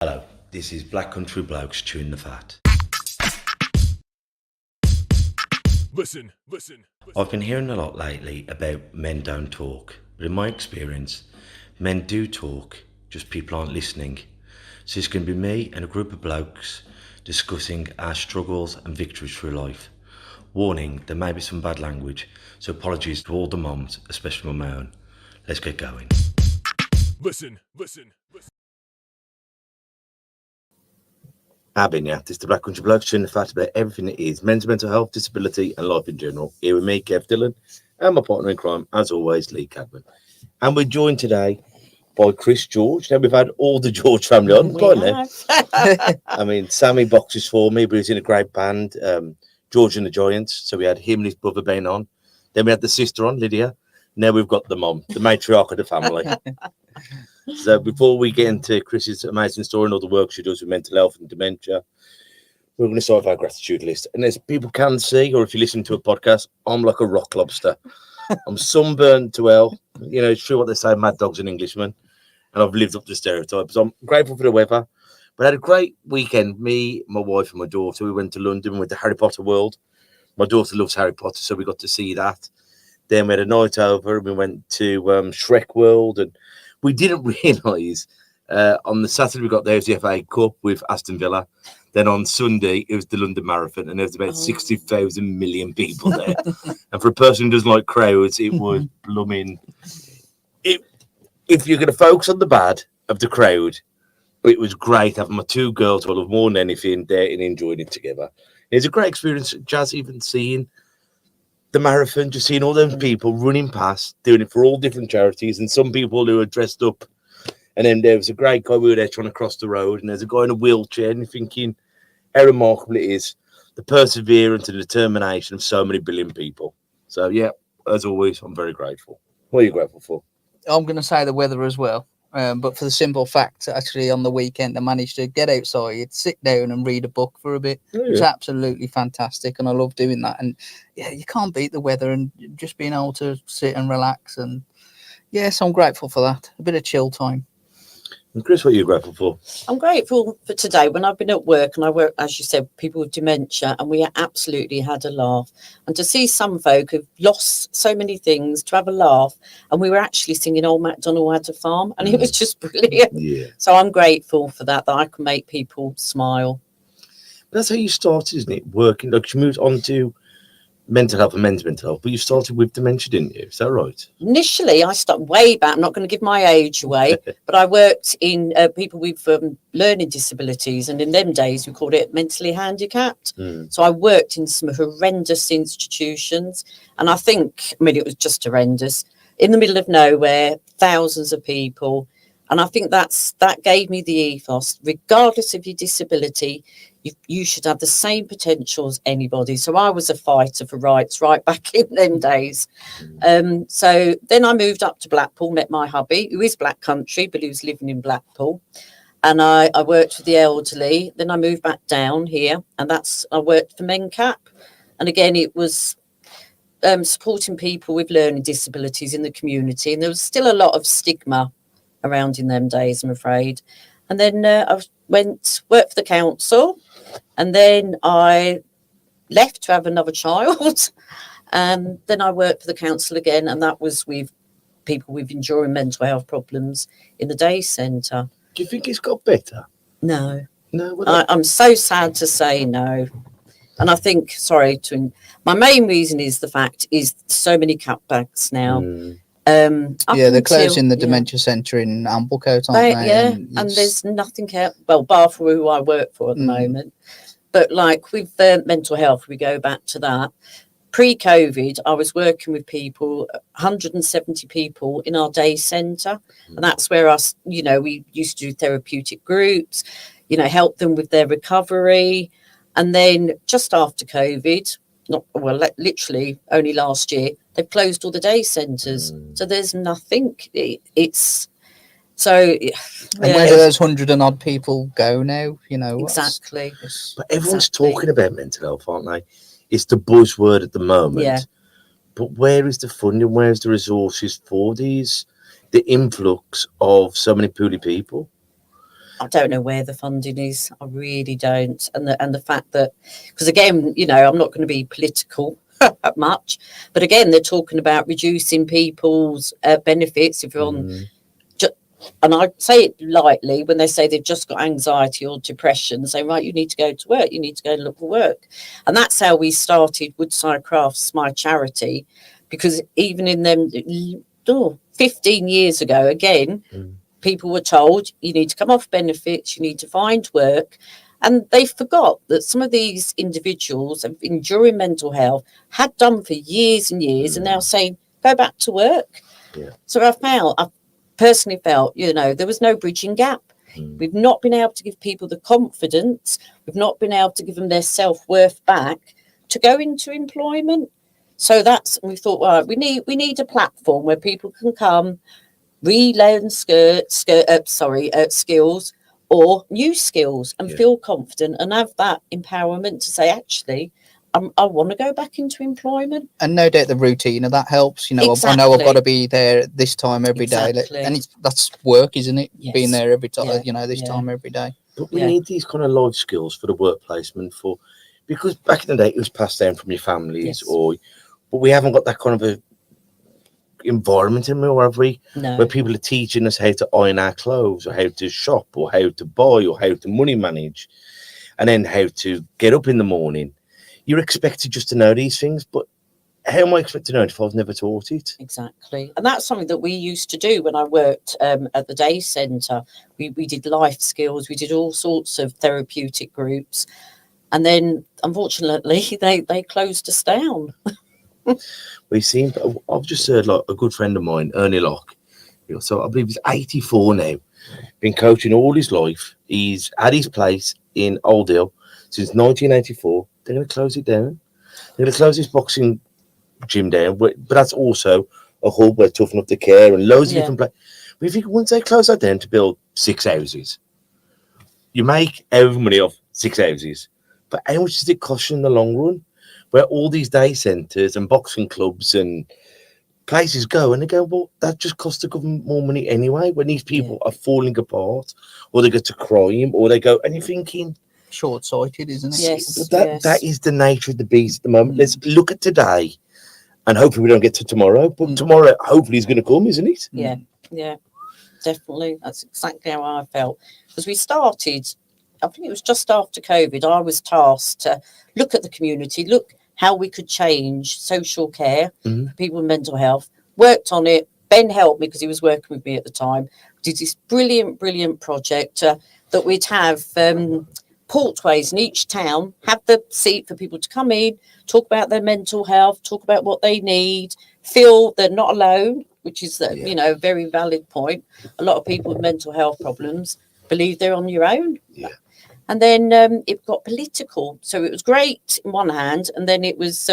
Hello, this is Black Country Blokes chewing the fat. Listen. I've been hearing a lot lately about men don't talk, but in my experience, men do talk, just people aren't listening. So it's going to be me and a group of blokes discussing our struggles and victories through life. Warning, there may be some bad language, so apologies to all the mums, especially my own. Let's get going. Listen. Abin, yeah. This is the Black Country Blokes chewing the fat about everything that is men's mental health, disability, and life in general. Here with me, Kev Dillon, and my partner in crime, as always, Lee Cadman. And we're joined today by Chris George. Now, we've had all the George family on, I mean, Sammy boxes for me, but he's in a great band, George and the Giants. So we had him and his brother Ben on. Then we had the sister on, Lydia. Now we've got the mum, the matriarch of the family. So before we get into Chris's amazing story and all the work she does with mental health and dementia, we're going to start with our gratitude list. And as people can see, or if you listen to a podcast, I'm like a rock lobster. I'm sunburned to hell. You know, it's true what they say, mad dog's an Englishman. And I've lived up to the stereotype. So I'm grateful for the weather. But I had a great weekend. Me, my wife and my daughter, we went to London. We went to Harry Potter World. My daughter loves Harry Potter, so we got to see that. Then we had a night over and we went to Shrek World. And we didn't realise on the Saturday we got there was the FA Cup with Aston Villa. Then on Sunday it was the London Marathon, and there was about 60,000 million people there. And for a person who doesn't like crowds, it was blooming. If you're going to focus on the bad of the crowd, it was great having my two girls who I love more than anything there and enjoying it together. It's a great experience, Jazz, even seeing the marathon, just seeing all those people running past, doing it for all different charities, and some people who are dressed up. And then there was a great guy, we were there trying to cross the road, and there's a guy in a wheelchair, and you're thinking how remarkable it is, the perseverance and determination of so many billion people. So, yeah, as always, I'm very grateful. What are you grateful for? I'm going to say the weather as well. But for the simple fact, actually, on the weekend, I managed to get outside, sit down and read a book for a bit. Oh, yeah. It was absolutely fantastic, and I love doing that. And, yeah, you can't beat the weather and just being able to sit and relax. And, yes, I'm grateful for that. A bit of chill time. And Chris, what are you grateful for? I'm grateful for today when I've been at work, and I work, as you said, people with dementia, and we absolutely had a laugh. And to see some folk who've lost so many things, to have a laugh, and we were actually singing Old MacDonald Had a Farm, and it was just brilliant. Yeah. So I'm grateful for that I can make people smile. That's how you started, isn't it? Working, like you moved on to mental health and men's mental health, but you started with dementia, didn't you? Is that right? Initially, I started way back. I'm not going to give my age away, but I worked in people with learning disabilities, and in them days we called it mentally handicapped. So I worked in some horrendous institutions, and I mean, it was just horrendous, in the middle of nowhere, thousands of people. And I think that gave me the ethos, regardless of your disability, you should have the same potential as anybody. So I was a fighter for rights right back in them days. So then I moved up to Blackpool, met my hubby, who is Black Country, but he was living in Blackpool. And I worked with the elderly. Then I moved back down here, and I worked for MenCap. And again, it was supporting people with learning disabilities in the community. And there was still a lot of stigma around in them days, I'm afraid. And then I worked for the council, and then I left to have another child. And then I worked for the council again, and that was with people with enduring mental health problems in the day centre. Do you think it's got better? No. No. I'm so sad to say no. And I think, my main reason is so many cutbacks now. They're closing the dementia centre in Amblecote, aren't they? Yeah, and there's nothing else. Well, bar for who I work for at the moment. But like with mental health, we go back to that. Pre-COVID, I was working with people, 170 people in our day centre. And that's where we used to do therapeutic groups, help them with their recovery. And then just after COVID, literally only last year, they've closed all the day centres. So there's nothing. It's so. And where do those 100 and odd people go now? Exactly. But everyone's talking about mental health, aren't they? It's the buzzword at the moment. Yeah. But where is the funding? Where's the resources for the influx of so many poorly people? I don't know where the funding is. I really don't. And the fact that, because again, you know, I'm not going to be political much, but again, they're talking about reducing people's benefits if you're on. And I say it lightly when they say they've just got anxiety or depression, say, right, you need to go to work, you need to go and look for work. And that's how we started Woodside Crafts, my charity, because even in them 15 years ago, again, people were told you need to come off benefits, you need to find work. And they forgot that some of these individuals have been enduring mental health, had done for years and years, and now saying, go back to work. Yeah. So I personally felt, you know, there was no bridging gap. We've not been able to give people the confidence. We've not been able to give them their self-worth back to go into employment. So we thought, well, we need a platform where people can come, relearn skills or new skills and feel confident and have that empowerment to say, actually, I want to go back into employment. And no doubt the routine of that helps. You know, Exactly. I know I've got to be there this time every day. And that's work, isn't it? Yes. Being there every time, you know, this time every day. But we need these kind of life skills for the work placement because back in the day it was passed down from your families but we haven't got that kind of a environment anymore, have we? No. Where people are teaching us how to iron our clothes or how to shop or how to buy or how to money manage and then how to get up in the morning. You're expected just to know these things, but how am I expected to know it if I've never taught it? Exactly. And that's something that we used to do when I worked at the Day Centre. We did life skills, we did all sorts of therapeutic groups. And then, unfortunately, they closed us down. I've just heard like a good friend of mine, Ernie Locke. So I believe he's 84 now, been coaching all his life. He's had his place in Old Hill since 1984. They're going to close it down. They're going to close this boxing gym down, but that's also a hub where Toughen Up the Care and loads of different places. But if you once they close that down to build 6 houses, you make every money off 6 houses. But how much does it cost you in the long run? Where all these day centres and boxing clubs and places go, and they go, well, that just costs the government more money anyway. When these people are falling apart, or they go to crime, or they go, and you're thinking, short-sighted, isn't it? Yes. That is the nature of the beast at the moment. Let's look at today, and hopefully we don't get to tomorrow. But tomorrow, hopefully, is going to come, isn't it? Yeah, definitely. That's exactly how I felt. Because we started, I think it was just after COVID, I was tasked to look at the community, look how we could change social care for people with mental health. Worked on it. Ben helped me because he was working with me at the time. Did this brilliant project that we'd have portways in each town, have the seat for people to come in, talk about their mental health, talk about what they need, feel they're not alone, which is you know, a very valid point. A lot of people with mental health problems believe they're on your own. Yeah. And then it got political. So it was great in one hand, and then it was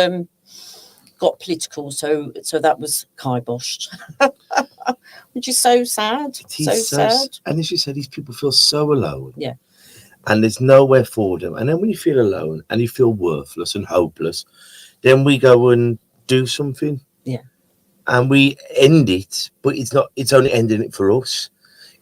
got political. So that was kiboshed, which is so sad. So sad. And as you said, these people feel so alone. Yeah. And there's nowhere for them. And then when you feel alone and you feel worthless and hopeless, then we go and do something. Yeah. And we end it, but it's only ending it for us.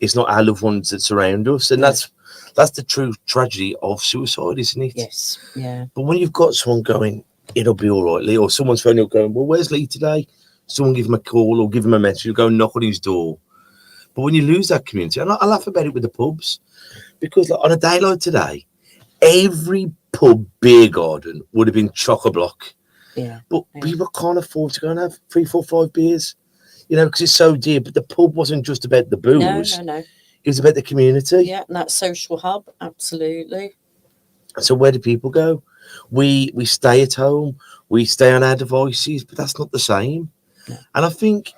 It's not our loved ones that surround us. And that's the true tragedy of suicide, isn't it? Yes. Yeah. But when you've got someone going, it'll be all right, Lee, or someone's phoning up going, well, where's Lee today? Someone give him a call or give him a message, you go and knock on his door. But when you lose that community, and I laugh about it with the pubs, because like, on a day like today, every pub beer garden would have been chock-a-block. Yeah. But people can't afford to go and have 3, 4, 5 beers, you know, because it's so dear. But the pub wasn't just about the booze. No. It was about the community. Yeah, and that social hub, absolutely. So where do people go? We stay at home, we stay on our devices, but that's not the same. No. And I think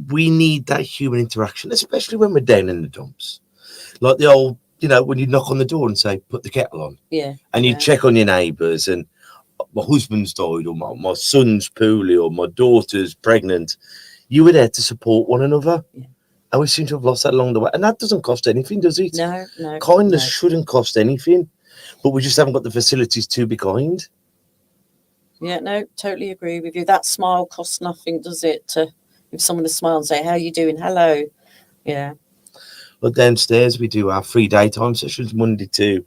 we need that human interaction, especially when we're down in the dumps. Like the old, you know, when you knock on the door and say, put the kettle on. Yeah. And you check on your neighbours, and my husband's died, or my son's poorly, or my daughter's pregnant. You were there to support one another. Yeah. And we seem to have lost that along the way. And that doesn't cost anything, does it? No. Kindness shouldn't cost anything, but we just haven't got the facilities to be kind. Yeah, no, totally agree with you. That smile costs nothing, does it? To give someone a smile and say, how are you doing? Hello. Yeah. But downstairs we do our free daytime sessions Monday to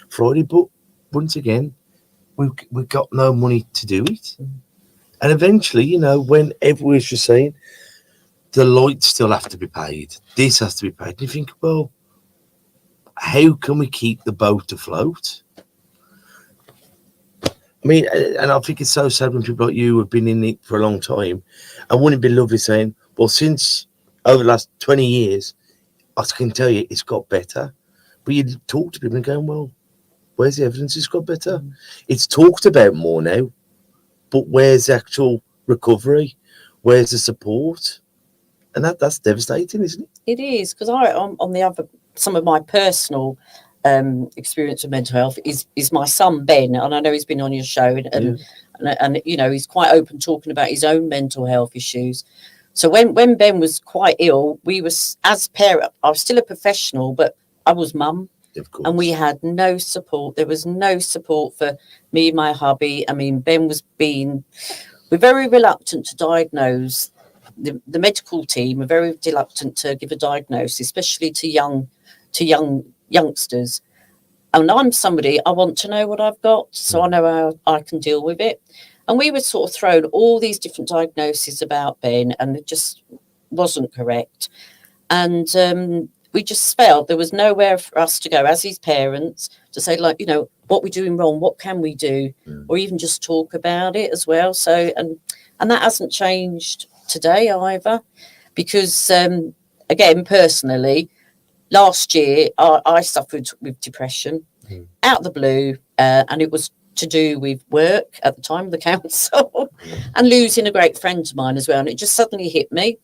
Friday. But once again, we've got no money to do it. And eventually, you know, when everyone's just saying the lights still have to be paid, this has to be paid, and you think, well, how can we keep the boat afloat? I mean, and I think it's so sad when people like you have been in it for a long time, and wouldn't it be lovely saying, well, since over the last 20 years, I can tell you it's got better. But you talk to people and going, well, where's the evidence it's got better? It's talked about more now, but where's the actual recovery? Where's the support? And that's devastating, isn't it? It is, because on the other, some of my personal experience with mental health is my son Ben, and I know he's been on your show, and you know, he's quite open talking about his own mental health issues. So when Ben was quite ill, we was, as parent, I was still a professional, but I was mum, and we had no support. There was no support for me and my hubby. I mean, Ben was we're very reluctant to diagnose. The medical team are very reluctant to give a diagnosis, especially to youngsters. And I'm somebody, I want to know what I've got, so I know how I can deal with it. And we were sort of thrown all these different diagnoses about Ben, and it just wasn't correct. And we just felt there was nowhere for us to go as his parents to say, like, you know, what we're doing wrong, what can we do, or even just talk about it as well. So, and that hasn't changed today either, because again, personally, last year I suffered with depression out of the blue, and it was to do with work at the time of the council and losing a great friend of mine as well, and it just suddenly hit me.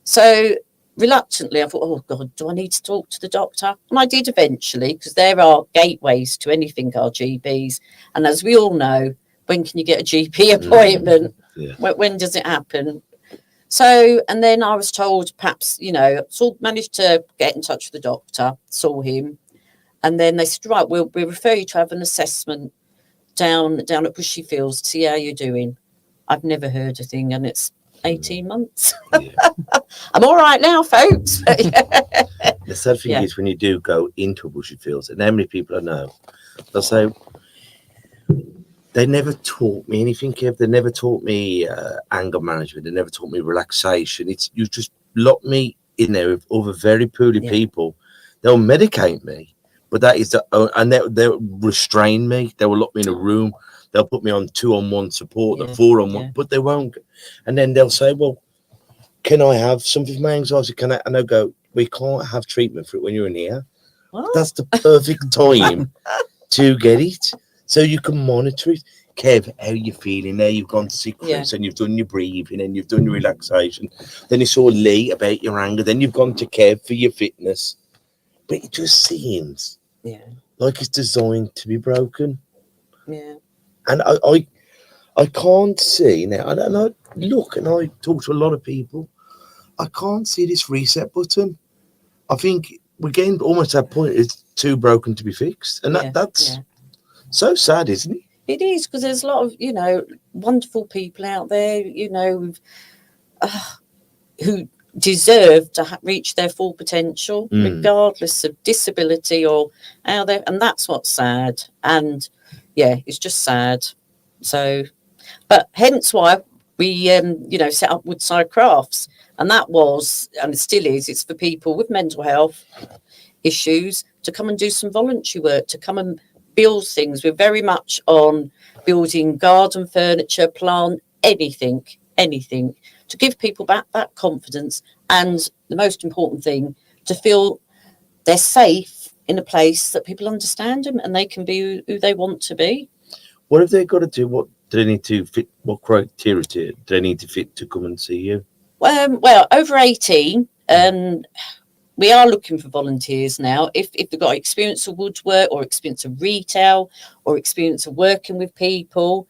So reluctantly I thought, oh God, do I need to talk to the doctor? And I did eventually, because there are gateways to anything, our GPs, and as we all know, when can you get a GP appointment? When does it happen? So, and then I was told, perhaps, you know, so managed to get in touch with the doctor, saw him, and then they said, right, we'll refer you to have an assessment down at Bushy Fields to see how you're doing. I've never heard a thing, and it's 18 months. I'm all right now, folks. The sad thing is when you do go into a Bushy Fields, and how many people I know, they'll say, they never taught me anything, Kev. They never taught me anger management. They never taught me relaxation. You just lock me in there with other very poorly people. They'll medicate me, but that is and they'll restrain me. They will lock me in a room. They'll put me on 2-on-1 support, the 4-on-1, but they won't. And then they'll say, well, can I have something for my anxiety? Can I? And they'll go, we can't have treatment for it when you're in here. What? That's the perfect time to get it. So you can monitor it. Kev, how are you feeling there? You've gone to secrets and you've done your breathing and you've done your relaxation. Then you saw Lee about your anger. Then you've gone to Kev for your fitness. But it just seems like it's designed to be broken. Yeah. And I can't see now. And I look and I talk to a lot of people. I can't see this reset button. I think we're getting almost to that point. It's too broken to be fixed. And that's... so sad, isn't it? It is, because there's a lot of, you know, wonderful people out there, you know, who deserve to reach their full potential, regardless of disability or how they, and that's what's sad. And it's just sad. So, but hence why we, you know, set up Woodside Crafts, and that was, and it still is, it's for people with mental health issues to come and do some voluntary work, to come and build things. We're very much on building garden furniture, plant, anything to give people back that confidence, and the most important thing, to feel they're safe in a place that people understand them and they can be who they want to be. What have they got to do? What do they need to fit? What criteria do they need to fit to come and see you? Well, over 18, we are looking for volunteers now. If they've got experience of woodwork or experience of retail or experience of working with people,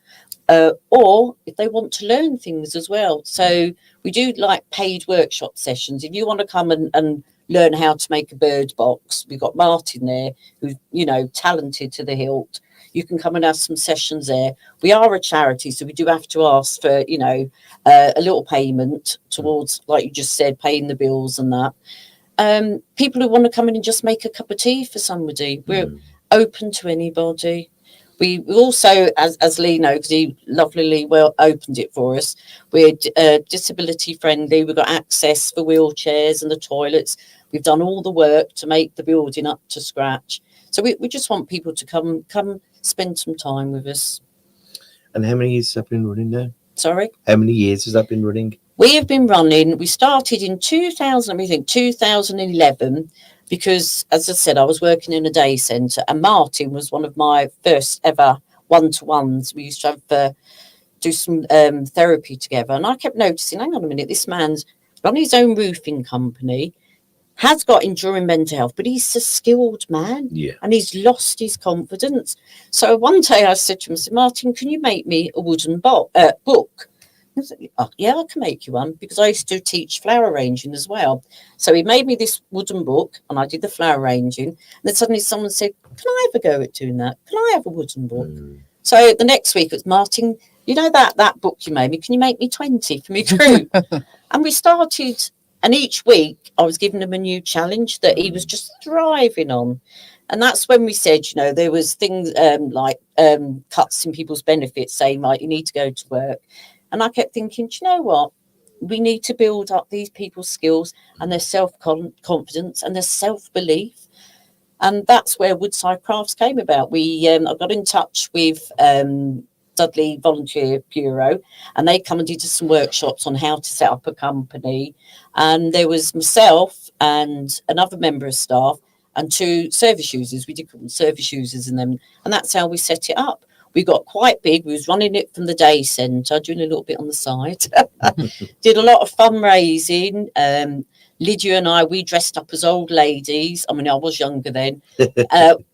or if they want to learn things as well. So we do like paid workshop sessions. If you want to come and learn how to make a bird box, we've got Martin there who's, you know, talented to the hilt. You can come and have some sessions there. We are a charity, so we do have to ask for, you know, a little payment towards, like you just said, paying the bills and that. people who want to come in and just make a cup of tea for somebody. We're open to anybody. We also, as Lee knows, because he lovely well opened it for us, we're disability friendly. We've got access for wheelchairs and the toilets. We've done all the work to make the building up to scratch. So we just want people to come spend some time with us. And how many years has that been running now? Sorry? How many years has that been running? We have been running, we started in 2011, because, as I said, I was working in a day centre, and Martin was one of my first ever one-to-ones. We used to have do some therapy together, and I kept noticing, hang on a minute, this man's run his own roofing company, has got enduring mental health, but he's a skilled man, and he's lost his confidence. So one day I said to him, Martin, can you make me a wooden book? He was like, oh, yeah, I can make you one, because I used to teach flower arranging as well. So he made me this wooden book, and I did the flower arranging. And then suddenly someone said, can I have a go at doing that? Can I have a wooden book? So the next week it was, Martin, you know that book you made me, can you make me 20 for me group? And we started, and each week I was giving him a new challenge that he was just thriving on. And that's when we said, you know, there was things like cuts in people's benefits, saying, like, you need to go to work. And I kept thinking, do you know what? We need to build up these people's skills and their self-confidence and their self-belief. And that's where Woodside Crafts came about. I got in touch with Dudley Volunteer Bureau, and they come and did some workshops on how to set up a company. And there was myself and another member of staff and 2 service users. We did call them service users in them. And that's how we set it up. We got quite big. We was running it from the day centre, doing a little bit on the side. Did a lot of fundraising. Lydia and I, we dressed up as old ladies. I mean, I was younger then.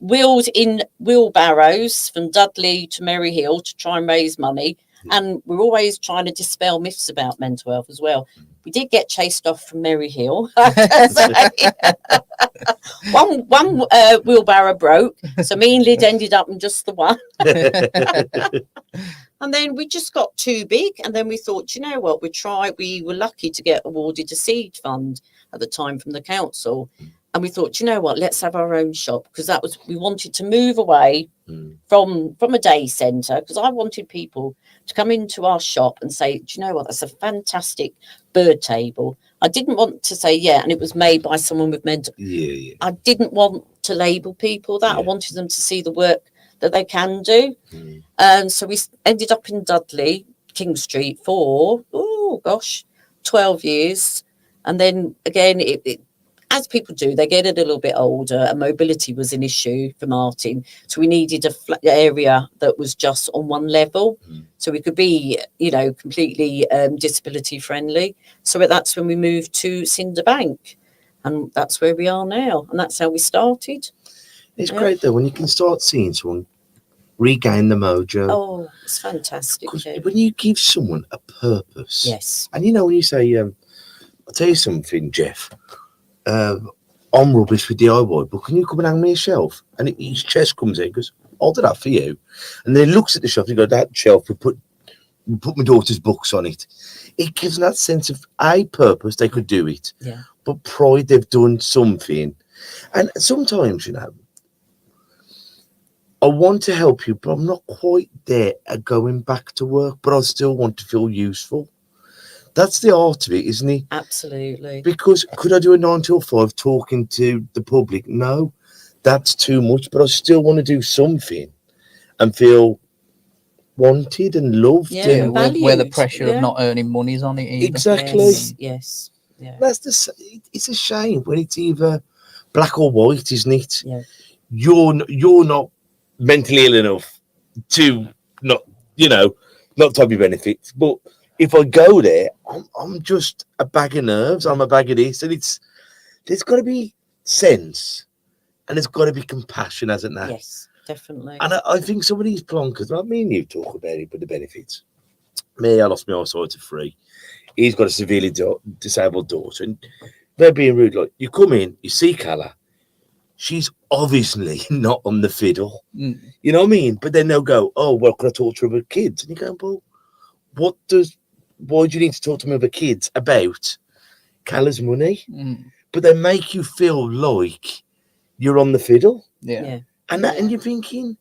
Wheeled in wheelbarrows from Dudley to Merry Hill to try and raise money. And we're always trying to dispel myths about mental health as well. We did get chased off from Merry Hill. one wheelbarrow broke, so me and Lyd ended up in just the one. And then we just got too big, and then we thought, you know what, we were lucky to get awarded a seed fund at the time from the council. And we thought, you know what, let's have our own shop, because we wanted to move away from a day centre, because I wanted people to come into our shop and say, do you know what, that's a fantastic bird table. I didn't want to say, and it was made by someone with mental. I didn't want to label people that. I wanted them to see the work that they can do. And so we ended up in Dudley, King Street for, 12 years. And then again, as people do, they get a little bit older, and mobility was an issue for Martin. So we needed a flat area that was just on one level, so we could be, completely disability friendly. So that's when we moved to Cinder Bank, and that's where we are now. And that's how we started. It's great though when you can start seeing someone regain the mojo. Oh, it's fantastic. When you give someone a purpose. Yes. And when you say, I'll tell you something, Jeff. I'm rubbish with DIY, but can you come and hang me a shelf? And his chest comes in and goes, I'll do that for you. And then he looks at the shelf and he goes, that shelf, we put my daughter's books on it. It gives them that sense of purpose, they could do it. Yeah. But pride, they've done something. And sometimes, I want to help you, but I'm not quite there at going back to work, but I still want to feel useful. That's the art of it, isn't it? Absolutely. Because could I do a 9 till 5 talking to the public? No, that's too much. But I still want to do something and feel wanted and loved. Yeah, where the pressure of not earning money is on it either. Exactly. Yes. Yeah. It's a shame when it's either black or white, isn't it? Yeah. You're not mentally ill enough to not have your benefits, but if I go there, I'm just a bag of nerves. I'm a bag of this, and there's got to be sense, and there's got to be compassion, hasn't there? Yes, definitely. And I think some of these plonkers, like me and you talk about it, but the benefits. Me, I lost my eyesight to 3. He's got a severely disabled daughter, and they're being rude. Like, you come in, you see Calla, she's obviously not on the fiddle. You know what I mean? But then they'll go, oh, well, can I talk to her about kids? And you go, well, why do you need to talk to me about kids about Calla's money? but they make you feel like you're on the fiddle. Yeah. And you're thinking,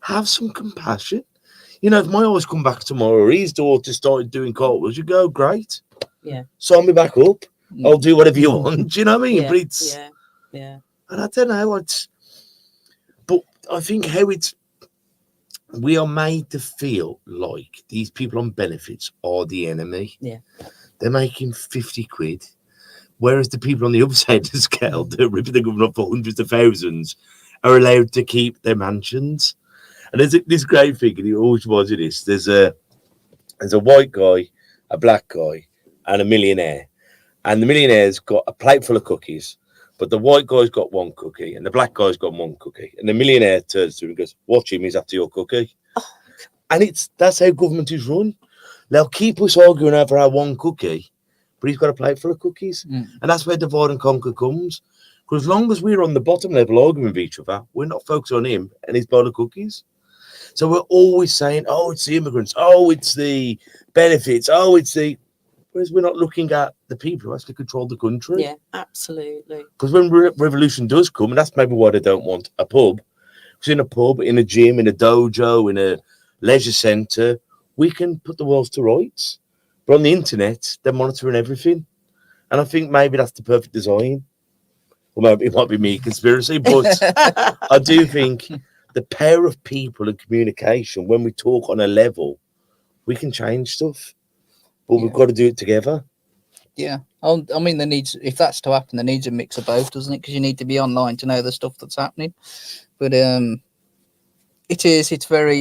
have some compassion. You know, if my eyes come back tomorrow or his daughter started doing cartwheels, you go, great. Yeah. Sign me back up. I'll do whatever you want. Do you know what I mean? Yeah. But it's, Yeah. and I don't know, but I think we are made to feel like these people on benefits are the enemy. Yeah. They're making 50 quid. Whereas the people on the other side of the scale that are ripping the government up for hundreds of thousands are allowed to keep their mansions. And there's this great thing, and it always was this. There's a white guy, a black guy, and a millionaire. And the millionaire's got a plate full of cookies, but the white guy's got one cookie, and the black guy's got one cookie. And the millionaire turns to him and goes, "Watch him, he's after your cookie." Oh. And that's how government is run. They'll keep us arguing over our one cookie, but he's got a plate full of cookies. And that's where divide and conquer comes. Because as long as we're on the bottom level arguing with each other, we're not focused on him and his bowl of cookies. So we're always saying, oh, it's the immigrants. Oh, it's the benefits. Oh, it's the... Whereas we're not looking at the people who actually control the country. Yeah, absolutely. Because when revolution does come, and that's maybe why they don't want a pub, because in a pub, in a gym, in a dojo, in a leisure centre, we can put the world to rights. But on the internet, they're monitoring everything. And I think maybe that's the perfect design. Or maybe it might be me conspiracy, but I do think the power of people and communication, when we talk on a level, we can change stuff. But we've got to do it together. Yeah. I mean, if that's to happen, there needs a mix of both, doesn't it? Because you need to be online to know the stuff that's happening. But it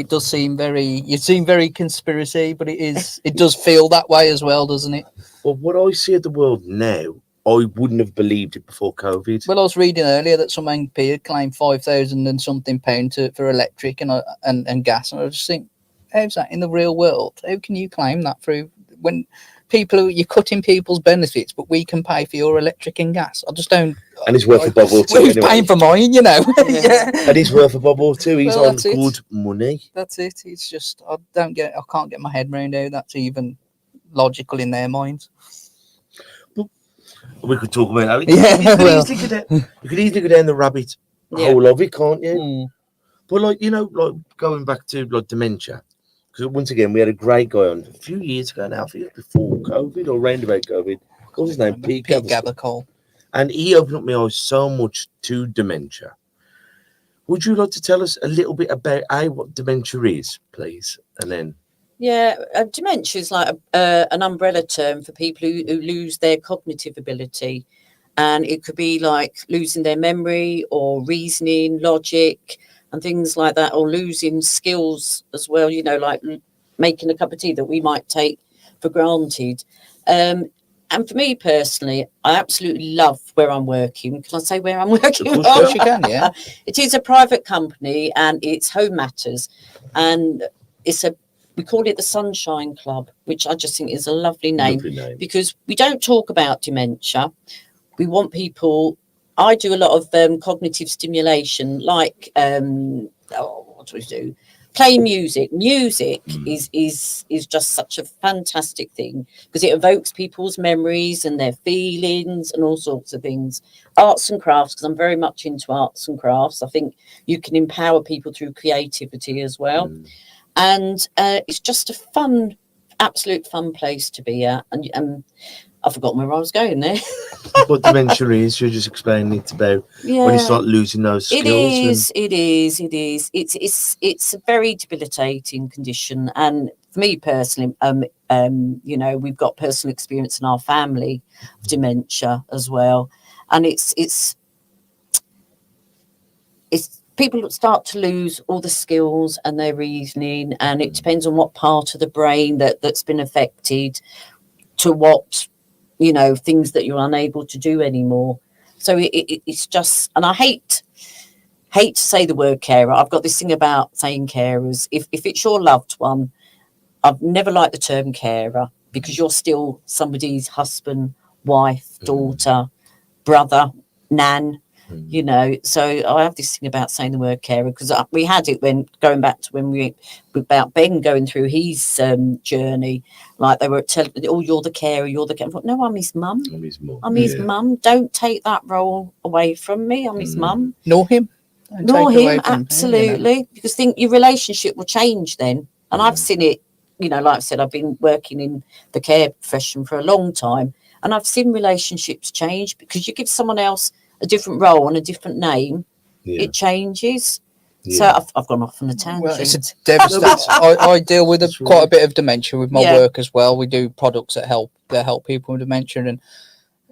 does seem very conspiracy, but it does feel that way as well, doesn't it? Well, what I see of the world now, I wouldn't have believed it before COVID. Well, I was reading earlier that some MP had claimed £5,000 and something for electric and gas, and I just think, how's that in the real world? How can you claim that through when you're cutting people's benefits, but we can pay for your electric and gas? I just don't. And he's worth a bob or two. Who's paying for mine, you know? Yeah. And he's worth a bob or two. He's on good money. That's it. It's just I can't get my head around how that's even logical in their minds. We could talk about that. You could easily go down the rabbit hole of it, can't you? But like going back to like dementia, because once again we had a great guy on a few years ago now. I think it was before COVID or round about COVID. What was his name? Pete Gathercole. And he opened up my eyes so much to dementia. Would you like to tell us a little bit about what dementia is, please, and then? Yeah, dementia is like an umbrella term for people who lose their cognitive ability. And it could be like losing their memory or reasoning, logic and things like that, or losing skills as well, like making a cup of tea that we might take for granted. And for me personally, I absolutely love where I'm working. Can I say where I'm working? Of course you can, yeah. It is a private company and it's Home Matters. And we call it the Sunshine Club, which I just think is a lovely name. Because we don't talk about dementia. We want people. I do a lot of cognitive stimulation, like what do we do? Play music. Music is just such a fantastic thing because it evokes people's memories and their feelings and all sorts of things. Arts and crafts, because I'm very much into arts and crafts. I think you can empower people through creativity as well. And it's just a absolute fun place to be at. And I've forgotten where I was going there. What dementia is, you're just explaining it about when you start losing those skills. It is. It's a very debilitating condition. And for me personally, we've got personal experience in our family of dementia as well. And it's people start to lose all the skills and their reasoning, and it depends on what part of the brain that's been affected to what, things that you're unable to do anymore. So it's just, and I hate to say the word carer. I've got this thing about saying carers. If it's your loved one, I've never liked the term carer because you're still somebody's husband, wife, daughter, brother, nan. You know, so I have this thing about saying the word carer because we had it when going back to when we about Ben going through his journey, like they were telling, oh, you're the carer, you're the carer. No, I'm his mum. I'm his mum. I'm his mum. Don't take that role away from me. I'm his mum. Nor him. Nor him, absolutely. Because your relationship will change then. And I've seen it, you know, like I said, I've been working in the care profession for a long time, and I've seen relationships change because you give someone else a different role and a different name, it changes. So I've gone off on a tangent. Well, it's a devastating. I deal with quite a bit of dementia with my work as well. We do products that help people with dementia, and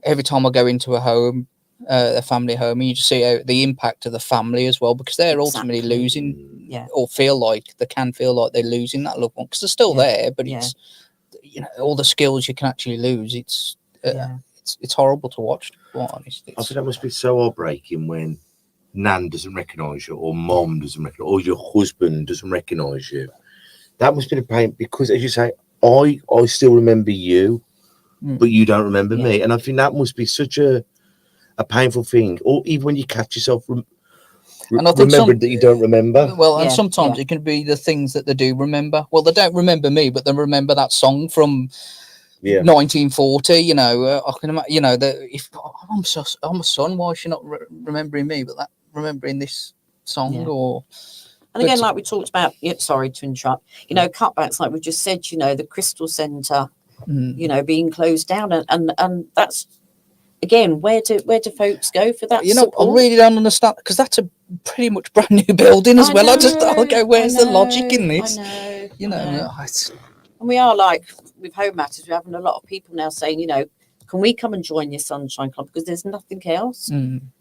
every time I go into a home, a family home, and you just see the impact of the family as well, because they're ultimately losing, or can feel like they're losing that loved one because they're still there, but it's, you know, all the skills you can actually lose. It's horrible to watch, to be quite honest. I think that must be so heartbreaking when Nan doesn't recognise you, or Mom doesn't recognise, or your husband doesn't recognise you. That must be the pain, because as you say, I still remember you, but you don't remember me, and I think that must be such a painful thing. Or even when you catch yourself remembering that you don't remember. Well, and sometimes it can be the things that they do remember. Well, they don't remember me, but they remember that song from 1940. You know, I can imagine. You know, that if I'm a son, why is she not remembering me, but that remembering this song? Or and again, like we talked about. Sorry to interrupt. You know, cutbacks, like we just said. You know, the Crystal Centre. You know, being closed down, and that's. Again, where do folks go for that? You know, support? I really don't understand, because that's a pretty much brand new building as well. I'll go, where's the logic in this? You know, and we are like with Home Matters, we're having a lot of people now saying, you know, can we come and join your Sunshine Club, because there's nothing else.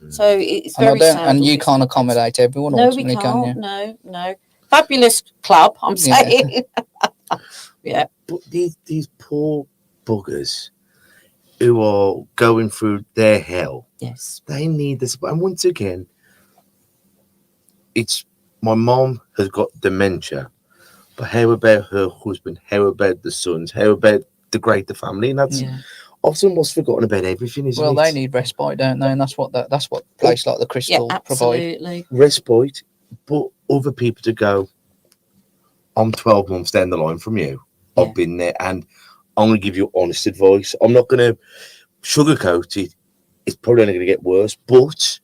So it's very sad. And you can't accommodate everyone. No, we can't. Can you? No. Fabulous club, I'm saying. But these poor buggers who are going through their hell. Yes. They need this. And once again, it's my mom has got dementia, but how about her husband? How about the sons? How about the greater family? And that's often what's forgotten about everything, isn't it? Well, they need respite, don't they? And that's what place like the Crystal provide. Respite, but other people to go, I'm 12 months down the line from you. I've been there, and I'm going to give you honest advice. I'm not going to sugarcoat it. It's probably only going to get worse, but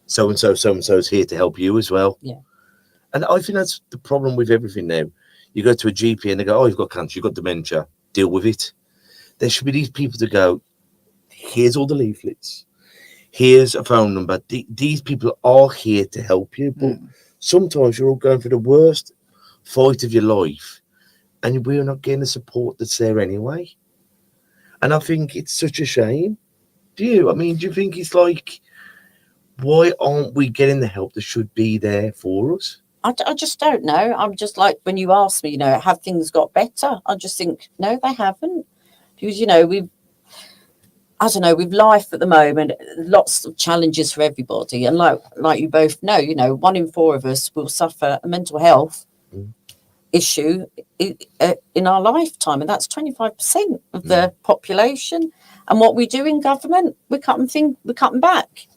so-and-so is here to help you as well. Yeah. And I think that's the problem with everything now. You go to a GP and they go, oh, you've got cancer, you've got dementia, deal with it. There should be these people to go, here's all the leaflets. Here's a phone number. These people are here to help you, but sometimes you're all going through the worst fight of your life, and we're not getting the support that's there anyway. And I think it's such a shame. Do you? I mean, do you think it's like, why aren't we getting the help that should be there for us? I just don't know. I'm just like, when you ask me, you know, have things got better? I just think, no, they haven't. Because, you know, with life at the moment, lots of challenges for everybody. And like you both know, you know, 1 in 4 of us will suffer a mental health issue in our lifetime, and that's 25% of the population. And what we do in government, we're cutting back.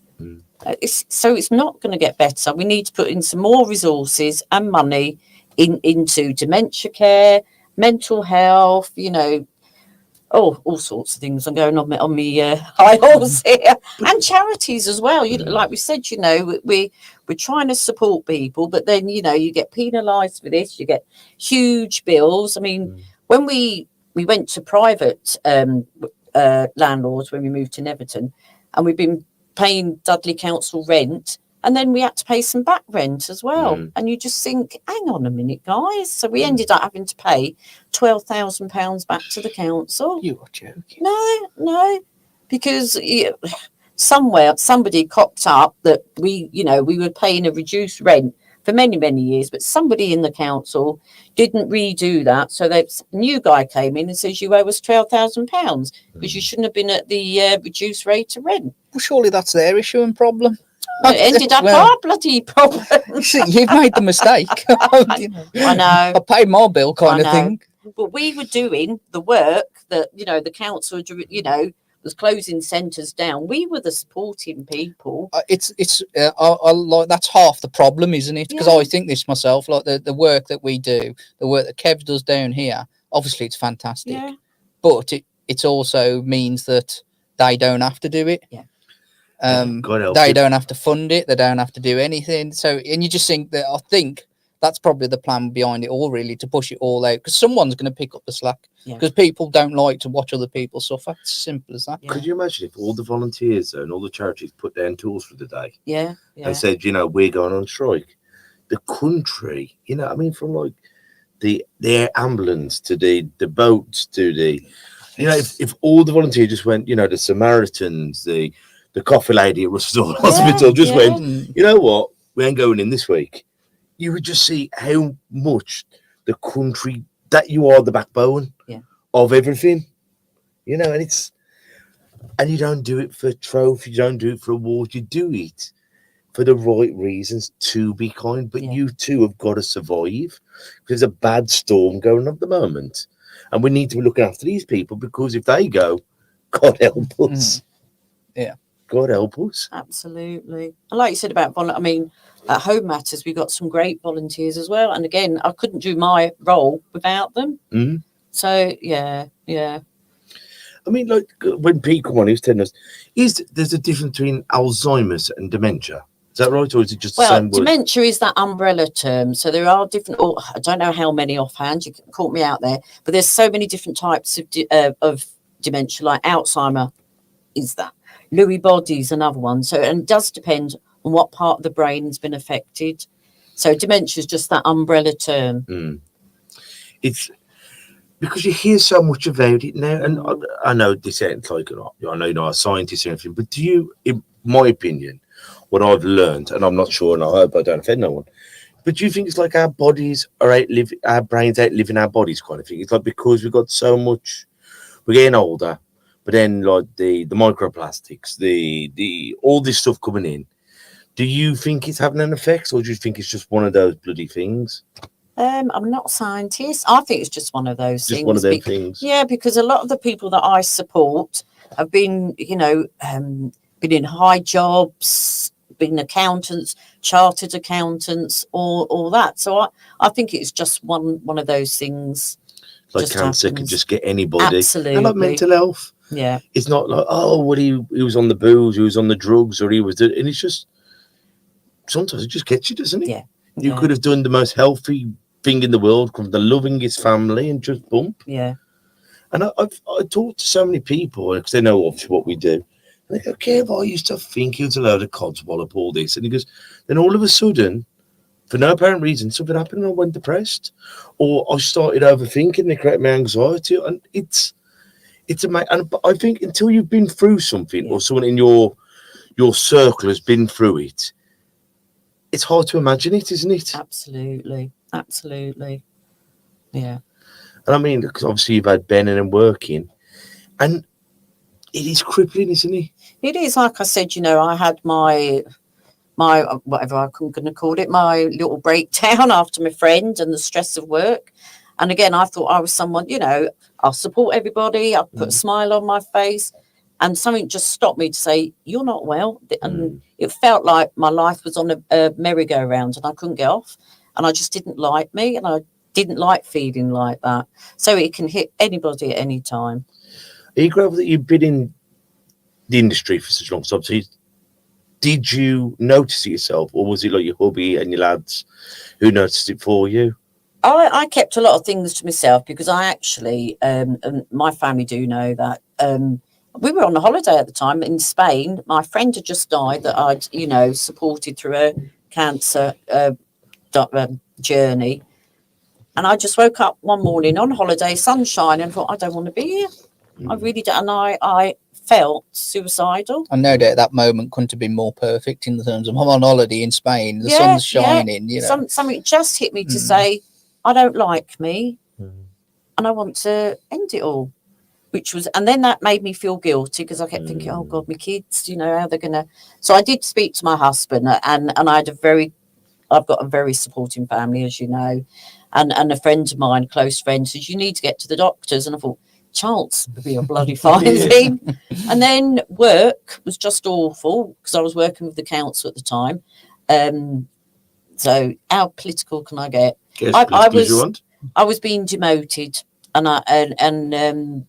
It's not going to get better. We need to put in some more resources and money into dementia care, mental health, you know, all sorts of things. I'm going on me high horse here, and charities as well. Like we said, you know, we're trying to support people, but then, you know, you get penalised for this. You get huge bills. I mean, when we went to private landlords when we moved to Netherton, and we've been paying Dudley Council rent, and then we had to pay some back rent as well. And you just think, hang on a minute, guys. So we ended up having to pay £12,000 back to the council. You are joking. No, because somewhere somebody cocked up that we were paying a reduced rent for many, many years, but somebody in the council didn't redo that. So a new guy came in and says, you owe us £12,000 because you shouldn't have been at the reduced rate of rent. Well, surely that's their issue and problem. It ended up our bloody problem. You've made the mistake. I know. I paid my bill kind of thing. But we were doing the work that, you know, the council, you know, was closing centres down, we were the supporting people. I like that's half the problem, isn't it? Because Yeah. I think this myself, like the work that we do, the work that Kev does down here, obviously it's fantastic, Yeah. but it also means that they don't have to do it. Yeah. God help They you. don't have to fund it. They don't have to do anything. So, and you just think that, I think that's probably the plan behind it all, really, to push it all out, because someone's going to pick up the slack, Yeah. because people don't like to watch other people suffer. It's as simple as that. Yeah. Could you imagine if all the volunteers and all the charities put down tools for the day Yeah. Yeah. and said, you know, we're going on strike? The country, you know, I mean, from like the air ambulance to the boats to the, you know, if all the volunteers just went, you know, the Samaritans, the coffee lady at Russell Hospital just yeah. went, you know what, we ain't going in this week. You would just see how much the country, that you are the backbone of everything, you know, and you don't do it for trophy, you don't do it for awards, you do it for the right reasons, to be kind. But you too have got to survive. There's a bad storm going on at the moment, and we need to be looking after these people, because if they go, God help us. Yeah. God help us. Absolutely. And like you said about I mean, at Home Matters, we got some great volunteers as well. And again, I couldn't do my role without them. Mm. So, yeah. I mean, like when Pete come on, he was telling us, there's a difference between Alzheimer's and dementia? Is that right, or is it just the same word? Dementia is that umbrella term. So there are different, I don't know how many offhand, you caught me out there, but there's so many different types of dementia, like Alzheimer is that. Lewy body's another one. So, and it does depend on what part of the brain's been affected. So dementia is just that umbrella term. Mm. It's because you hear so much about it now, and I know this ain't like, I know you're not a scientist or anything, but do you, in my opinion, what I've learned, and I'm not sure, and I hope I don't offend no one, but do you think it's like our bodies are our brains outliving our bodies kind of thing? It's like because we've got so much, we're getting older, but then like the microplastics, the all this stuff coming in. Do you think it's having an effect, or do you think it's just one of those bloody things? I'm not a scientist. I think it's just one of those things. Just one of those things. Yeah, because a lot of the people that I support have been, you know, been in high jobs, been accountants, chartered accountants, all that. So I think it's just one of those things. Like cancer could just get anybody. Absolutely. And like mental health. Yeah. It's not like, oh, what he was on the booze, he was on the drugs, or he was doing, and it's just, sometimes it just gets you, doesn't it? Yeah. You could have done the most healthy thing in the world, from the lovingest family, and just bump. Yeah. And I talked to so many people, because they know obviously what we do. And they go, Kev, I used to think he was a load of codswallop, all this. And he goes, then all of a sudden, for no apparent reason, something happened and I went depressed. Or I started overthinking and it created my anxiety. And it's amazing. And I think until you've been through something, or someone in your circle has been through it, it's hard to imagine it, isn't it? Absolutely. Yeah. And I mean, because obviously you've had Ben and them working, and it is crippling, isn't it? It is, like I said, you know, I had my whatever I'm going to call it, my little breakdown after my friend and the stress of work. And again, I thought I was someone, you know, I'll support everybody, I'll put a smile on my face. And something just stopped me to say, you're not well. And it felt like my life was on a merry-go-round and I couldn't get off. And I just didn't like me, and I didn't like feeling like that. So it can hit anybody at any time. Are you grateful that you've been in the industry for such a long time? So did you notice it yourself, or was it like your hubby and your lads who noticed it for you? I kept a lot of things to myself, because I actually, and my family do know that, we were on a holiday at the time in Spain. My friend had just died that I'd, you know, supported through a cancer journey. And I just woke up one morning on holiday, sunshine, and thought, I don't want to be here. I really don't. And I felt suicidal. I no doubt that moment couldn't have been more perfect in terms of I'm on holiday in Spain, the sun's shining, you know. Something just hit me to say, I don't like me and I want to end it all. Which was, and then that made me feel guilty, because I kept thinking, oh God, my kids, you know, how they're gonna. So I did speak to my husband, and I had I've got a very supporting family, as you know, and a friend of mine, close friend, says you need to get to the doctors. And I thought, chance would be a bloody fine thing. And then work was just awful because I was working with the council at the time. So how political can I get? I was being demoted, and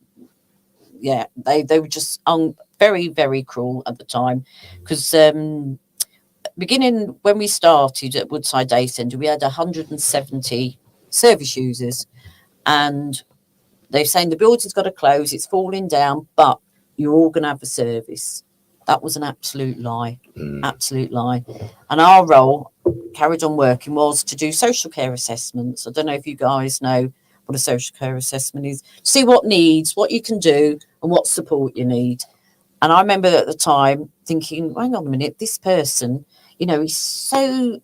yeah, they were just very, very cruel at the time, because beginning when we started at Woodside Day Centre, we had 170 service users, and they're saying the building's got to close, it's falling down, but you're all going to have a service. That was an absolute lie, absolute lie. And our role, carried on working, was to do social care assessments. I don't know if you guys know what a social care assessment is. See what needs, what you can do, and what support you need. And I remember at the time thinking, hang on a minute, this person, you know, he's so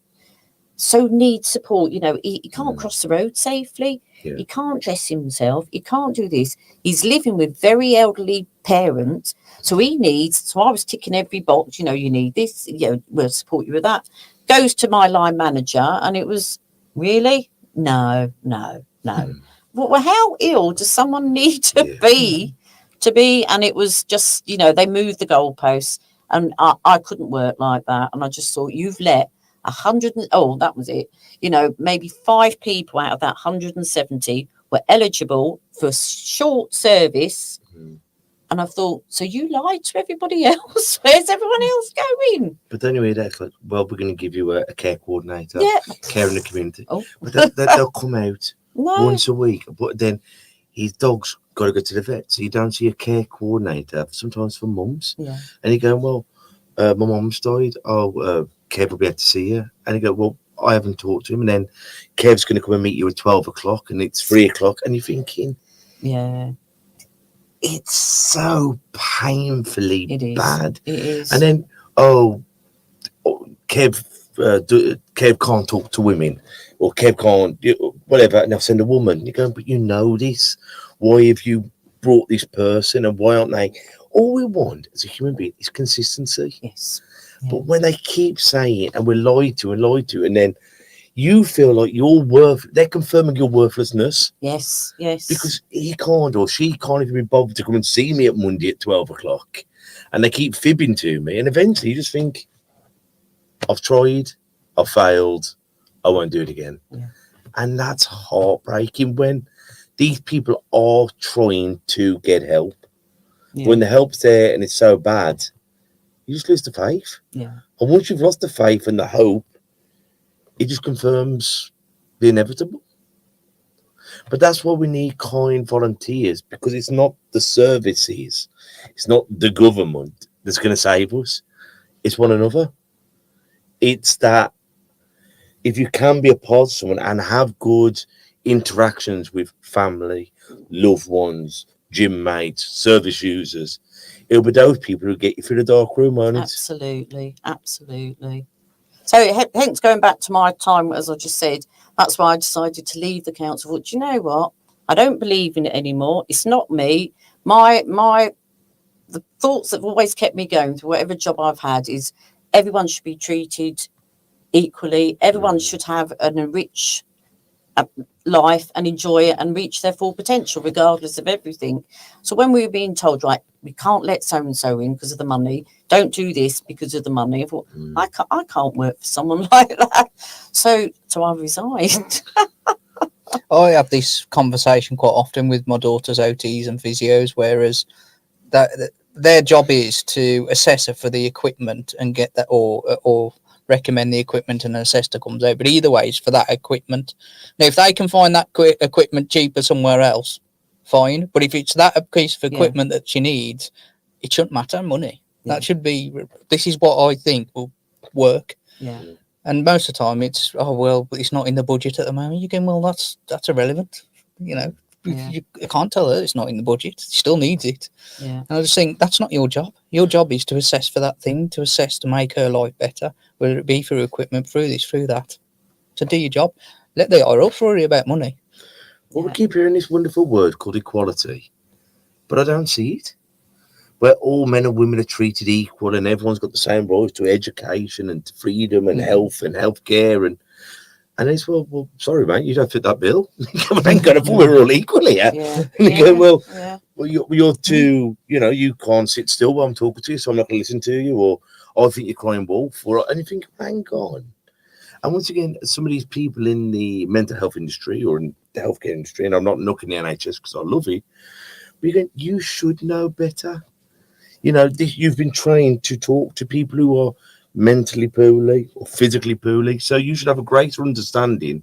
needs support. You know, he can't cross the road safely. Yeah. He can't dress himself. He can't do this. He's living with very elderly parents. So he needs, so I was ticking every box, you know, you need this, you know, we'll support you with that. Goes to my line manager, and it was, really? No. Well, how ill does someone need to be? And it was just, you know, they moved the goalposts, and I couldn't work like that. And I just thought, you've let 100, that was it. You know, maybe 5 people out of that 170 were eligible for short service. And I thought, so you lied to everybody else? Where's everyone else going? But anyway, that's like, well, we're going to give you a care coordinator, care in the community. But they'll come out once a week. But then his dog's got to go to the vet. So you don't see a care coordinator, sometimes for mums. Yeah. And you go, well, my mum's died. Kev will be able to see you. And you go, well, I haven't talked to him. And then Kev's going to come and meet you at 12 o'clock, and it's 3 o'clock. And you're thinking, yeah. It's so painfully bad. It is. And then, Kev can't talk to women, or Kev can't, whatever, and they'll send a woman. You're going, but you know this. Why have you brought this person, and why aren't they? All we want as a human being is consistency. Yes. But when they keep saying it, and we're lied to, and then you feel like they're confirming your worthlessness. Yes. Because he can't, or she can't even be bothered to come and see me at Monday at 12 o'clock. And they keep fibbing to me. And eventually you just think, I've tried, I've failed, I won't do it again. Yeah. And that's heartbreaking when these people are trying to get help. Yeah. When the help's there and it's so bad, you just lose the faith. Yeah. And once you've lost the faith and the hope, it just confirms the inevitable. But that's why we need kind volunteers, because it's not the services, it's not the government that's going to save us. It's one another. It's that if you can be a part of someone and have good interactions with family, loved ones, gym mates, service users, it'll be those people who get you through the dark room moments. Absolutely. So hence going back to my time, as I just said, that's why I decided to leave the council. But you know what? I don't believe in it anymore. It's not me. The thoughts that have always kept me going through whatever job I've had is everyone should be treated equally. Everyone should have an enriched life and enjoy it and reach their full potential regardless of everything. So when we were being told, right, we can't let so-and-so in because of the money, don't do this because of the money, I thought, I can't work for someone like that. So I resigned. I have this conversation quite often with my daughter's OTs and physios, whereas their job is to assess her for the equipment and get that, or recommend the equipment and an assessor comes out. But either way, it's for that equipment. Now, if they can find that equipment cheaper somewhere else, fine. But if it's that piece of equipment that she needs, it shouldn't matter money. Yeah. That should be, this is what I think will work. Yeah. And most of the time it's, but it's not in the budget at the moment. You're going, well, that's irrelevant. You know, you can't tell her it's not in the budget. She still needs it. Yeah. And I just think that's not your job. Your job is to assess for that thing, to assess to make her life better, whether it be through equipment, through this, through that. So do your job. Let the IRL worry about money. Well, we keep hearing this wonderful word called equality, but I don't see it. Where all men and women are treated equal and everyone's got the same rights to education and to freedom and health and healthcare, and it's, well, sorry, mate, you don't fit that bill. I ain't going to we're all equal here. Yeah. And you go, well, well, you're too, you can't sit still while I'm talking to you, so I'm not going to listen to you, or I think you're crying wolf, and you think, hang on. And once again, some of these people in the mental health industry or in the healthcare industry, and I'm not knocking the NHS because I love it, but you should know better. You've been trained to talk to people who are mentally poorly or physically poorly, so you should have a greater understanding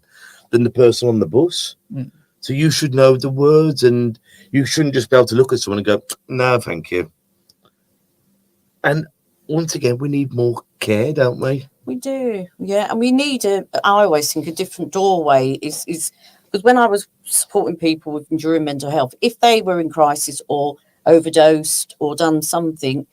than the person on the bus. So you should know the words, and you shouldn't just be able to look at someone and go, no, thank you. And once again, we need more care, don't we? We do, yeah. And we need I always think a different doorway is because when I was supporting people with enduring mental health, if they were in crisis or overdosed or done something,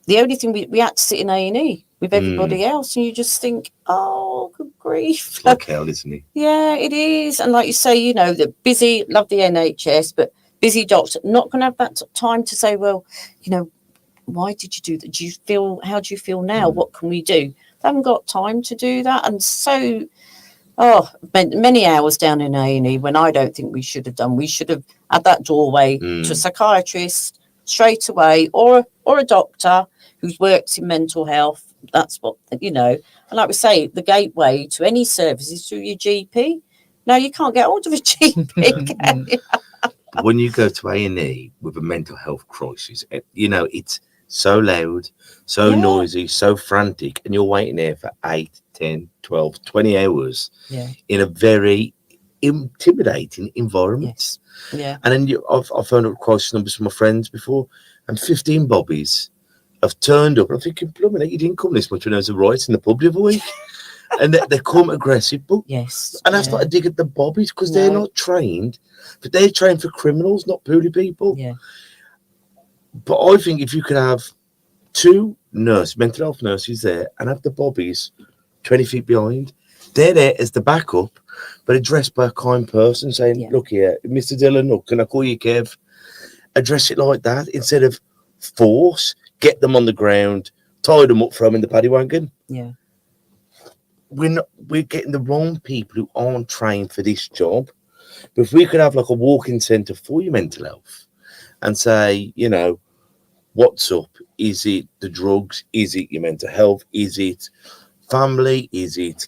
the only thing we had to sit in A&E with everybody else, and you just think, oh, good grief. It's like hell, isn't it? Yeah, it is. And like you say, the busy, love the NHS, but busy doctor, not going to have that time to say, well, why did you do that? How do you feel now? What can we do? They haven't got time to do that. And so, many hours down in A&E when I don't think we should have done. We should have had that doorway to a psychiatrist straight away, or a doctor who's worked in mental health. That's what, and like we say, the gateway to any service is through your GP. No, you can't get hold of a GP, can you? When you go to A&E with a mental health crisis, it's so loud, so noisy, so frantic, and you're waiting there for 8, 10, 12, 20 hours in a very intimidating environment. Yes. Yeah. And then I've phoned up crisis numbers from my friends before, and 15 bobbies have turned up. And I'm thinking, blooming, you didn't come this much when there was a riot in the pub the other week. And they come aggressive. But, yes. And I started to dig at the bobbies because they're not trained, but they're trained for criminals, not poorly people. Yeah. But I think if you could have 2 mental health nurses there, and have the bobbies 20 feet behind, they're there as the backup, but addressed by a kind person saying, look here, Mr. Dillon, or can I call you Kev? Address it like that instead of force, get them on the ground, tie them up, throw them in the paddy wagon. Yeah. We're getting the wrong people who aren't trained for this job. But if we could have like a walk-in centre for your mental health and say, what's up? Is it the drugs? Is it your mental health? Is it family? Is it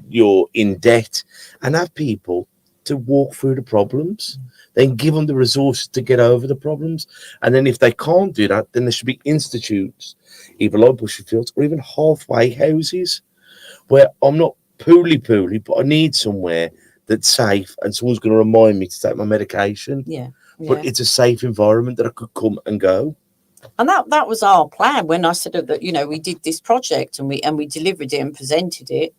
you're in debt? And have people to walk through the problems, then give them the resources to get over the problems. And then if they can't do that, then there should be institutes, either like Bushyfields or even halfway houses, where I'm not poorly, but I need somewhere that's safe and someone's going to remind me to take my medication. Yeah. But it's a safe environment that I could come and go. And that was our plan when I said that, we did this project and we delivered it and presented it,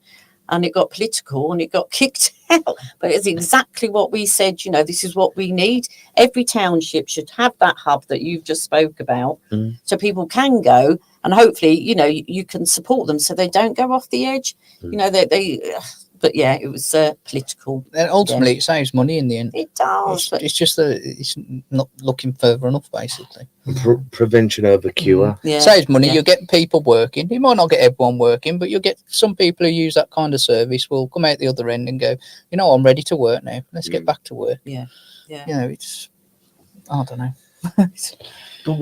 and it got political and it got kicked out. But it's exactly what we said, this is what we need. Every township should have that hub that you've just spoke about, so people can go and hopefully, you can support them so they don't go off the edge. But yeah, it was political. And ultimately, it saves money in the end. It does. It's just that it's not looking further enough, basically. Prevention over cure. Yeah. Saves money. You'll get people working. You might not get everyone working, but you'll get some people who use that kind of service will come out the other end and go, I'm ready to work now. Let's get back to work. Yeah. Yeah. It's, I don't know. But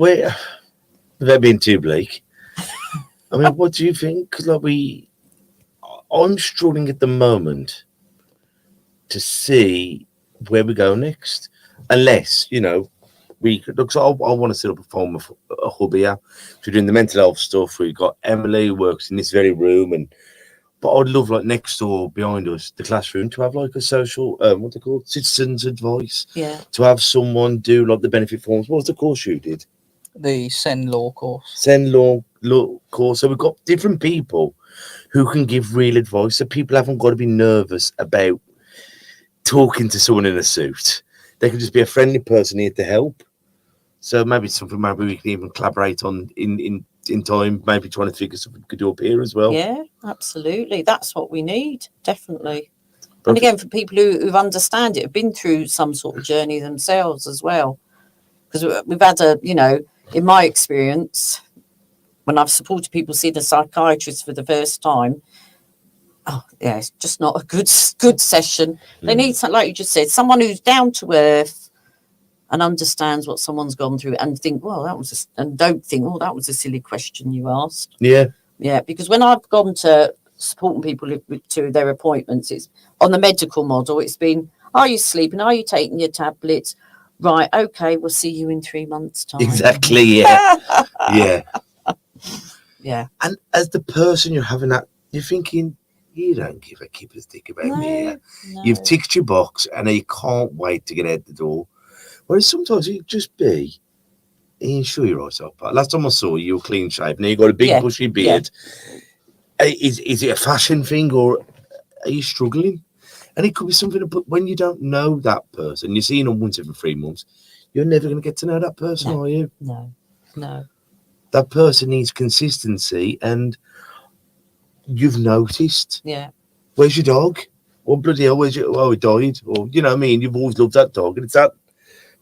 without being too bleak, I mean, what do you think? Because I'm struggling at the moment to see where we go next, unless we could. Look, so I want to set up a hub here. We're doing the mental health stuff. We've got Emily who works in this very room, but I'd love next door behind us, the classroom, to have a social what they call citizens advice. Yeah. To have someone do the benefit forms. What was the course you did? The Sen Law course. Sen Law course. So we've got different people who can give real advice, so people haven't got to be nervous about talking to someone in a suit. They can just be a friendly person here to help. So maybe it's something we can even collaborate on in time, maybe trying to figure something we could do up here as well. Yeah, absolutely. That's what we need, definitely. And again, for people who understand it, have been through some sort of journey themselves as well. Because we've had in my experience, when I've supported people see the psychiatrist for the first time, it's just not a good session. They need, like you just said, someone who's down to earth, and understands what someone's gone through, and think, well, and don't think, oh, that was a silly question you asked. Yeah. Yeah, because when I've gone to supporting people to their appointments, it's on the medical model. It's been, are you sleeping? Are you taking your tablets? Right, okay, we'll see you in 3 months' time. Exactly. Yeah. Yeah. Yeah. And as the person you're having that, you're thinking, you don't give a kipper's dick about me. Yeah? No. You've ticked your box and you can't wait to get out the door. Whereas sometimes you just be, you sure you're right up. Last time I saw you, you were clean shaven. Now you've got a big bushy beard. Yeah. Is it a fashion thing, or are you struggling? And it could be something, but when you don't know that person, you're seeing them once every 3 months, you're never going to get to know that person, are you? No. That person needs consistency, and you've noticed. Yeah. Where's your dog? Oh, bloody hell, where's your, oh, he died. Or, you know what I mean? You've always loved that dog. And it's that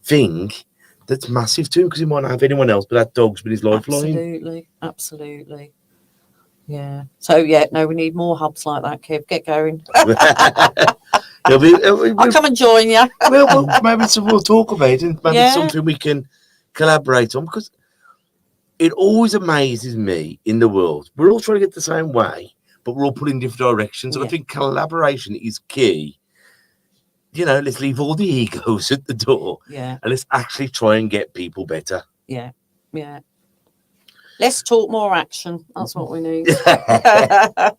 thing that's massive too, because he might not have anyone else, but that dog's been his lifeline. Absolutely. Yeah. So, no, we need more hubs like that, Kev. Get going. I'll come and join you. well, maybe we'll talk about it, and maybe it's something we can collaborate on, because it always amazes me in the world. We're all trying to get the same way, but we're all pulling different directions. And I think collaboration is key. You know, let's leave all the egos at the door. Yeah. And let's actually try and get people better. Yeah. Let's talk more action. That's what we need. Well,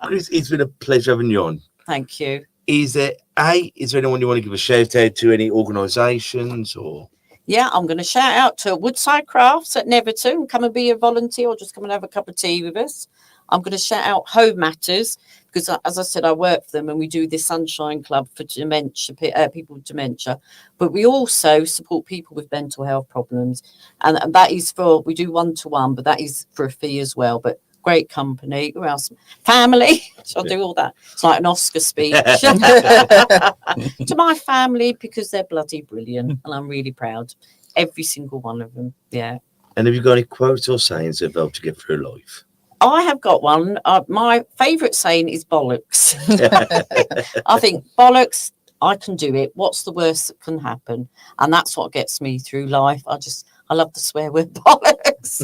Chris, it's been a pleasure having you on. Thank you. Is there anyone you want to give a shout out to, any organisations or? Yeah, I'm going to shout out to Woodside Crafts at Netherton. Come and be a volunteer, or just come and have a cup of tea with us. I'm going to shout out Home Matters, because, as I said, I work for them, and we do this Sunshine Club for dementia, people with dementia. But we also support people with mental health problems, and that is we do 1-to-1, but that is for a fee as well. But great company. Who else? Family. So I'll do all that. It's like an Oscar speech. To my family, because they're bloody brilliant, and I'm really proud. Every single one of them. Yeah. And have you got any quotes or sayings that have helped you get through life? I have got one. My favourite saying is bollocks. I think bollocks, I can do it. What's the worst that can happen? And that's what gets me through life. I love the swear word bollocks.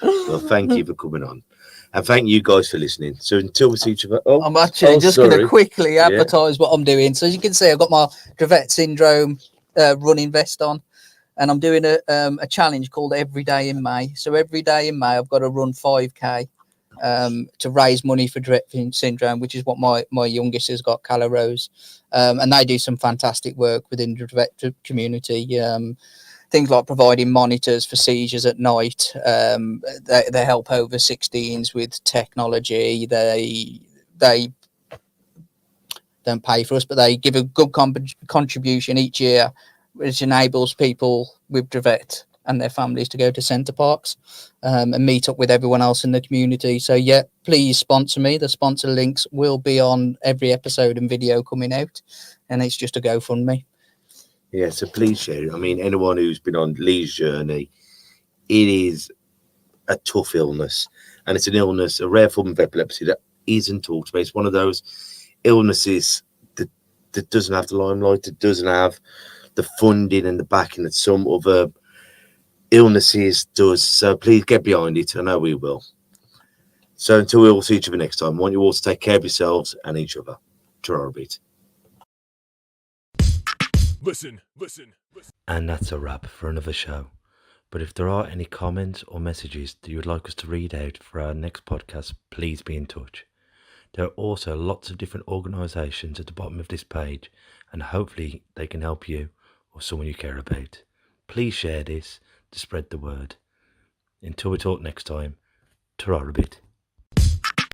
Well, thank you for coming on. And thank you guys for listening. So until we see each other. Oh, I'm actually just going to quickly advertise what I'm doing. So as you can see, I've got my Dravet syndrome running vest on. And I'm doing a challenge called Every Day in May. So every day in May, I've got to run 5K to raise money for Dravet syndrome, which is what my youngest has got, Calla Rose. And they do some fantastic work within the Dravet community. Things like providing monitors for seizures at night. They help over 16s with technology. They don't pay for us, but they give a good contribution each year, which enables people with Dravet and their families to go to centre parks and meet up with everyone else in the community. So, please sponsor me. The sponsor links will be on every episode and video coming out, and it's just a GoFundMe. Yeah, so please share it. I mean, anyone who's been on Lee's journey, it is a tough illness, and it's an illness, a rare form of epilepsy that isn't talked about. It's one of those illnesses that doesn't have the limelight, that doesn't have the funding and the backing that some other illnesses does. So please get behind it. I know we will. So until we all see each other next time, I want you all to take care of yourselves and each other. Ta-ra a bit. Listen. And that's a wrap for another show. But if there are any comments or messages that you would like us to read out for our next podcast, please be in touch. There are also lots of different organisations at the bottom of this page, and hopefully they can help you or someone you care about. Please share this to spread the word. Until we talk next time, ta-ra a bit.